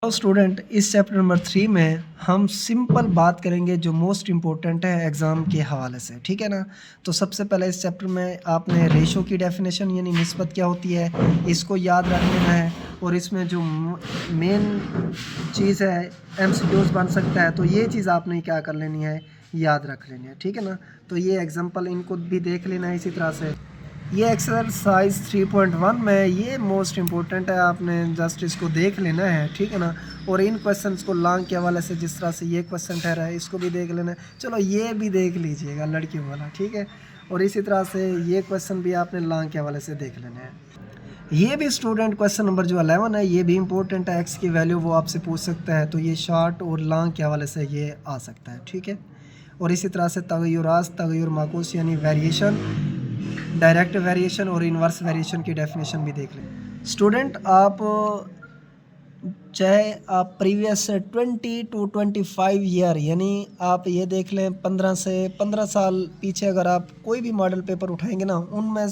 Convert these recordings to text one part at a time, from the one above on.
तो स्टूडेंट इस chapter number 3 में हम सिंपल बात करेंगे जो मोस्ट इम्पोर्टेंट है एग्ज़ाम के हवाले से, ठीक है ना। तो सबसे पहले इस चैप्टर में आपने रेशो की डेफिनेशन यानी निस्बत क्या होती है इसको याद रख लेना है। और इसमें जो मेन चीज़ है एमसीक्यूज़ बन सकता है, तो ये चीज़ आपने क्या कर लेनी है, याद रख लेनी है, ठीक है ना। तो ये एग्जाम्पल इनको भी देख लेना है इसी तरह से। ये एक्सरसाइज 3.1 में ये मोस्ट इम्पोर्टेंट है, आपने जस्ट इसको देख लेना है, ठीक है ना। और इन क्वेश्चंस को लॉन्ग के हवाले से जिस तरह से ये क्वेश्चन ठहरा है इसको भी देख लेना है। चलो ये भी देख लीजिएगा लड़कियों वाला, ठीक है। और इसी तरह से ये क्वेश्चन भी आपने लॉन्ग के हवाले से देख लेना है। ये भी स्टूडेंट क्वेश्चन नंबर जो 11 है ये भी इंपॉर्टेंट है, एक्स की वैल्यू वो आपसे पूछ सकता है, तो ये शॉर्ट और लॉन्ग के हवाले से ये आ सकता है, ठीक है। और इसी तरह से तगय्युरात तगय्युर माकूस यानी वेरिएशन, डायरेक्ट वेरिएशन और इन्वर्स वेरिएशन की डेफिनेशन भी देख लें। स्टूडेंट आप चाहे आप प्रीवियस 20 टू 25 ईयर यानी आप ये देख लें 15 से 15 साल पीछे अगर आप कोई भी मॉडल पेपर उठाएंगे ना, उनमें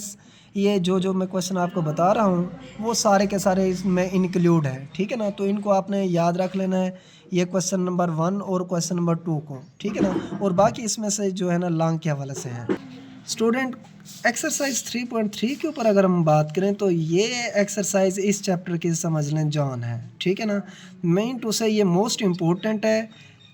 ये जो मैं क्वेश्चन आपको बता रहा हूँ वो सारे के सारे इसमें इंक्लूड है, ठीक है ना। तो इनको आपने याद रख लेना है, ये क्वेश्चन नंबर 1 और क्वेश्चन नंबर 2 को, ठीक है ना। और बाकी इसमें से जो है ना लॉन्ग के हवाले से है। स्टूडेंट एक्सरसाइज 3.3 के ऊपर अगर हम बात करें तो ये एक्सरसाइज इस चैप्टर की समझ लें जान है, ठीक है ना। मेन टू से ये मोस्ट इम्पोर्टेंट है।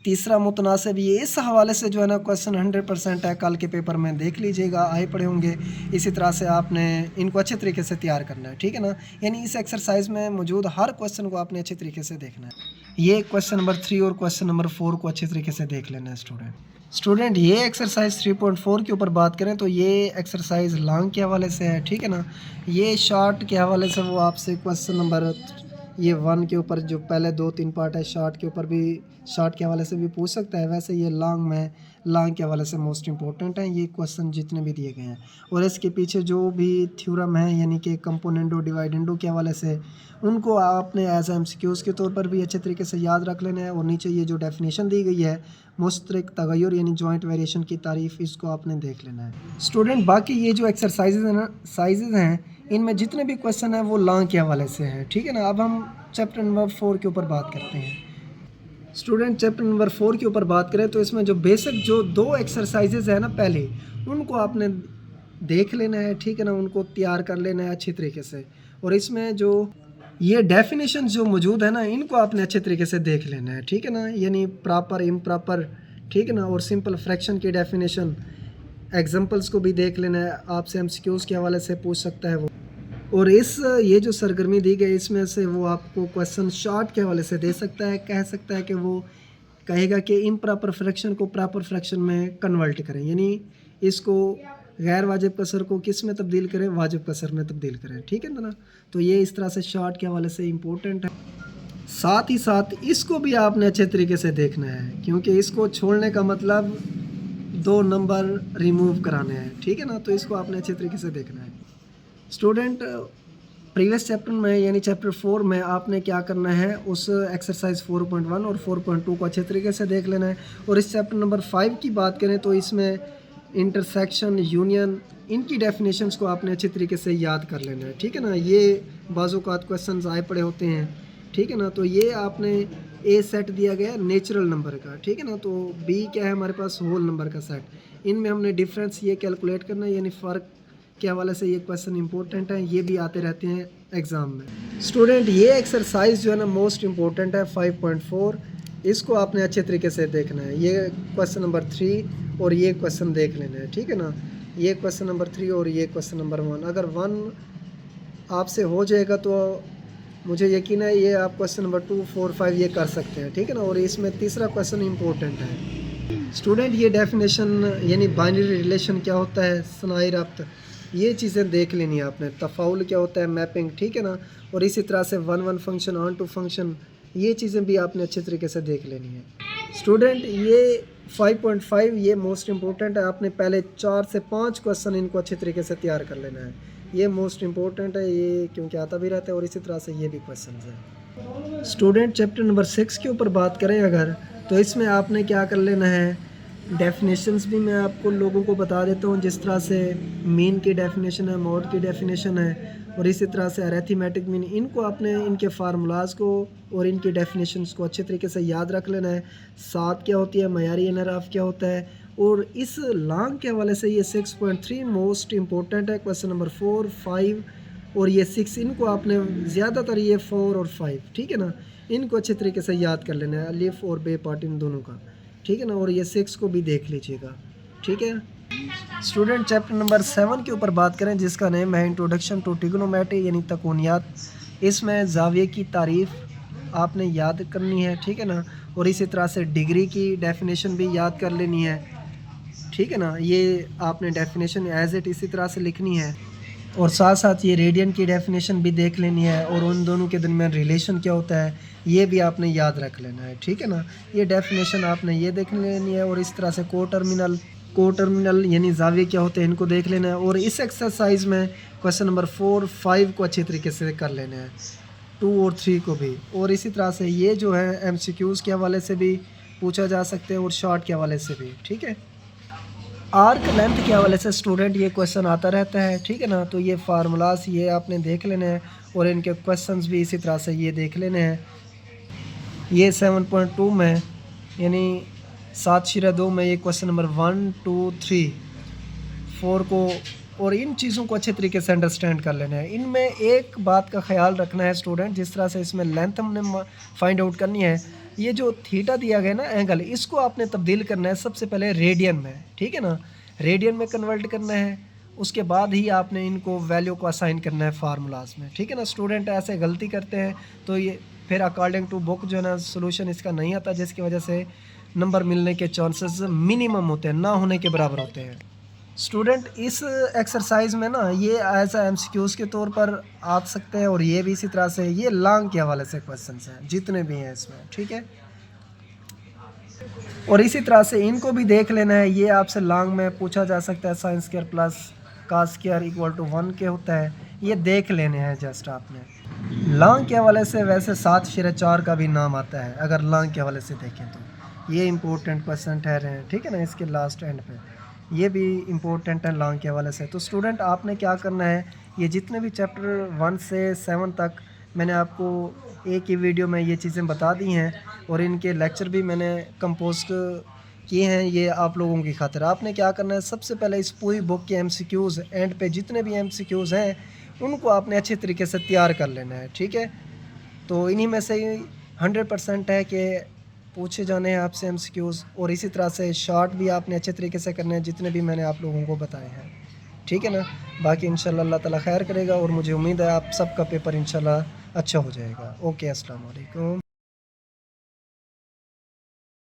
तीसरा मुतनासिब ये इस हवाले से जो है ना क्वेश्चन 100% है, कल के पेपर में देख लीजिएगा आए पड़े होंगे। इसी तरह से आपने इनको अच्छे तरीके से तैयार करना है, ठीक है ना। यानी इस एक्सरसाइज में मौजूद हर क्वेश्चन को आपने अच्छे तरीके से देखना है। ये क्वेश्चन नंबर 3 और क्वेश्चन नंबर 4 को अच्छे तरीके से देख लेना है स्टूडेंट ये एक्सरसाइज 3.4 के ऊपर बात करें तो ये एक्सरसाइज लॉन्ग के हवाले से है, ठीक है ना। ये शॉर्ट के हवाले से वो आपसे क्वेश्चन नंबर ये 1 के ऊपर जो पहले 2-3 पार्ट है शॉर्ट के ऊपर भी, शॉर्ट के हवाले से भी पूछ सकता है। वैसे ये लॉन्ग में लॉन्ग के हवाले से मोस्ट इंपॉर्टेंट है ये क्वेश्चन जितने भी दिए गए हैं। और इसके पीछे जो भी थ्योरम है यानी कि कंपोनेंडो डिवाइडेंडो के हवाले से उनको आपने एज एमसीक्यूज़ के तौर पर भी अच्छे तरीके से याद रख लेना है। और नीचे ये जो डेफिनेशन दी गई है मुश्तरक तगय्युर यानी जॉइंट वेरिएशन की तारीफ़, इसको आपने देख लेना है। स्टूडेंट बाकी ये जो एक्सरसाइजेज हैं ना, साइजेज़ हैं, इनमें जितने भी क्वेश्चन हैं वो लॉन्ग के हवाले से हैं, ठीक है ना। अब हम चैप्टर नंबर 4 के ऊपर बात करते हैं। स्टूडेंट चैप्टर नंबर 4 के ऊपर बात करें तो इसमें जो बेसिक जो 2 एक्सरसाइजेज है ना पहले उनको आपने देख लेना है, ठीक है ना। उनको तैयार कर लेना है अच्छी तरीके से। और इसमें जो ये डेफिनेशन जो मौजूद है ना इनको आपने अच्छे तरीके से देख लेना है, ठीक है ना। यानी प्रॉपर इम्प्रॉपर, ठीक है ना। और सिंपल फ्रैक्शन की डेफिनेशन एग्जांपल्स को भी देख लेना है, आपसे एमसीक्यूज़ के हवाले से पूछ सकता है वो। और इस ये जो सरगर्मी दी गई इसमें से वो आपको क्वेश्चन शॉर्ट के हवाले से दे सकता है, कह सकता है कि वो कहेगा कि इम्प्रॉपर फ्रैक्शन को प्रॉपर फ्रैक्शन में कन्वर्ट करें, यानी इसको गैर वाजिब कसर को किस में तब्दील करें, वाजिब कसर में तब्दील करें, ठीक है ना। तो ये इस तरह से शॉर्ट के हवाले से इम्पोर्टेंट है। साथ ही साथ इसको भी आपने अच्छे तरीके से देखना है क्योंकि इसको छोड़ने का मतलब 2 नंबर रिमूव कराने हैं, ठीक है ना। तो इसको आपने अच्छे तरीके से देखना है। स्टूडेंट प्रीवियस चैप्टर में यानी चैप्टर 4 में आपने क्या करना है, उस एक्सरसाइज 4.1 और 4.2 को अच्छे तरीके से देख लेना है। और इस चैप्टर नंबर 5 की बात करें तो इसमें इंटरसेक्शन, यूनियन, इनकी डेफिनेशंस को आपने अच्छे तरीके से याद कर लेना है, ठीक है ना। ये बाज़-औक़ात क्वेश्चंस आए पड़े होते हैं, ठीक है ना। तो ये आपने ए सेट दिया गया नेचुरल नंबर का, ठीक है ना। तो बी क्या है हमारे पास, होल नंबर का सेट। इनमें हमने डिफरेंस ये कैलकुलेट करना है, यानी फ़र्क के हवाले से ये क्वेश्चन इंपॉर्टेंट है, ये भी आते रहते हैं एग्ज़ाम में। स्टूडेंट ये एक्सरसाइज जो है ना मोस्ट इम्पोर्टेंट है 5.4, इसको आपने अच्छे तरीके से देखना है। ये क्वेश्चन नंबर 3 और ये क्वेश्चन देख लेना है, ठीक है ना। ये क्वेश्चन नंबर 3 और ये क्वेश्चन नंबर 1, अगर 1 आपसे हो जाएगा तो मुझे यकीन है ये आप क्वेश्चन नंबर 2, 4, 5 ये कर सकते हैं, ठीक है ना। और इसमें तीसरा क्वेश्चन इंपॉर्टेंट है। स्टूडेंट ये डेफिनेशन यानी बाइनरी रिलेशन क्या होता है, सनाई रब्त, ये चीज़ें देख लेनी है आपने। तफाउल क्या होता है, मैपिंग, ठीक है ना। और इसी तरह से 1-1 फंक्शन, ऑन टू फंक्शन, ये चीज़ें भी आपने अच्छे तरीके से देख लेनी है। स्टूडेंट ये 5.5 ये मोस्ट इम्पोर्टेंट है, आपने पहले 4 से 5 क्वेश्चन इनको अच्छे तरीके से तैयार कर लेना है। ये मोस्ट इम्पोर्टेंट है ये क्योंकि आता भी रहता है। और इसी तरह से ये भी क्वेश्चन है। स्टूडेंट चैप्टर नंबर 6 के ऊपर बात करें अगर, तो इसमें आपने क्या कर लेना है, डेफिनेशंस भी मैं आपको लोगों को बता देता हूँ, जिस तरह से मीन की डेफिनेशन है, मोड की डेफिनेशन है, और इसी तरह से अरिथमेटिक मीन। इनको आपने इनके फार्मूलाज़ को और इनकी डेफिनेशंस को अच्छे तरीके से याद रख लेना है। सात क्या होती है, मयारी इनराफ क्या होता है, और इस लॉन्ग के हवाले से ये 6.3 मोस्ट इम्पोर्टेंट है। क्वेश्चन नंबर 4, 5 और ये 6, इनको आपने ज़्यादातर ये 4 और 5, ठीक है ना, इनको अच्छे तरीके से याद कर लेना है, अलिफ और बे पार्ट इन दोनों का, ठीक है ना। और ये 6 को भी देख लीजिएगा, ठीक है। स्टूडेंट चैप्टर नंबर 7 के ऊपर बात करें, जिसका नेम है इंट्रोडक्शन टू ट्रिग्नोमेट्री यानी तकोनियात। इसमें जाविये की तारीफ़ आपने याद करनी है, ठीक है ना, और इसी तरह से डिग्री की डेफिनेशन भी याद कर लेनी है, ठीक है ना। ये आपने डेफिनेशन एज इट इसी तरह से लिखनी है, और साथ साथ ये रेडियन की डेफिनेशन भी देख लेनी है, और उन दोनों के दरमियान रिलेशन क्या होता है ये भी आपने याद रख लेना है, ठीक है ना। ये डेफिनेशन आपने ये देख लेनी है, और इस तरह से को टर्मिनल यानी जाविये क्या होते हैं इनको देख लेना है। और इस एक्सरसाइज में क्वेश्चन नंबर 4, 5 को अच्छे तरीके से कर लेना है, 2 और 3 को भी। और इसी तरह से ये जो है MCQs के हवाले से भी पूछा जा सकते हैं और शॉर्ट के हवाले से भी, ठीक है। आर्क लेंथ के हवाले से स्टूडेंट ये क्वेश्चन आता रहता है, ठीक है ना। तो ये फार्मूलाज ये आपने देख लेने हैं, और इनके क्वेश्चंस भी इसी तरह से ये देख लेने हैं। ये 7.2 में यानी 7/2 में ये क्वेश्चन नंबर 1, 2, 3, 4 को, और इन चीज़ों को अच्छे तरीके से अंडरस्टैंड कर लेना है। इनमें एक बात का ख्याल रखना है स्टूडेंट, जिस तरह से इसमें लेंथ हमने फाइंड आउट करनी है, ये जो थीटा दिया गया ना एंगल, इसको आपने तब्दील करना है सबसे पहले रेडियन में, ठीक है ना। रेडियन में कन्वर्ट करना है, उसके बाद ही आपने इनको वैल्यू को असाइन करना है फार्मूलाज में, ठीक है ना। स्टूडेंट ऐसे गलती करते हैं तो ये फिर अकॉर्डिंग टू बुक जो है ना सोल्यूशन इसका नहीं आता, जिसकी वजह से नंबर मिलने के चांसेस मिनिमम होते हैं, ना होने के बराबर होते हैं। स्टूडेंट इस एक्सरसाइज में ना ये एज MCQs के तौर पर आ सकते हैं, और ये भी इसी तरह से ये लॉन्ग के हवाले से क्वेश्चंस हैं जितने भी हैं इसमें, ठीक है। और इसी तरह से इनको भी देख लेना है। ये आपसे लॉन्ग में पूछा जा सकता है sine square plus cos square equal to 1 के होता है, ये देख लेने हैं जस्ट आपने। लॉन्ग के हवाले से वैसे 7/4 का भी नाम आता है, अगर लॉन्ग के हवाले से देखें तो ये इंपॉर्टेंट क्वेश्चन ठहरे हैं, ठीक है ना। इसके लास्ट एंड पे ये भी इम्पोर्टेंट है लॉन्ग के हवाले से। तो स्टूडेंट आपने क्या करना है, ये जितने भी चैप्टर 1 से 7 तक मैंने आपको एक ही वीडियो में ये चीज़ें बता दी हैं, और इनके लेक्चर भी मैंने कंपोज किए हैं ये आप लोगों की खातिर। आपने क्या करना है, सबसे पहले इस पूरी बुक के MCQs एंड पे जितने भी MCQs हैं उनको आपने अच्छे तरीके से तैयार कर लेना है, ठीक है। तो इन्हीं में से 100% है कि पूछे जाने हैं आपसे MCQs, और इसी तरह से शॉर्ट भी आपने अच्छे तरीके से करने हैं जितने भी मैंने आप लोगों को बताए हैं, ठीक है ना। बाकी इंशाल्लाह अल्लाह ताला खैर करेगा, और मुझे उम्मीद है आप सबका पेपर इंशाल्लाह अच्छा हो जाएगा। ओके, अस्सलाम वालेकुम।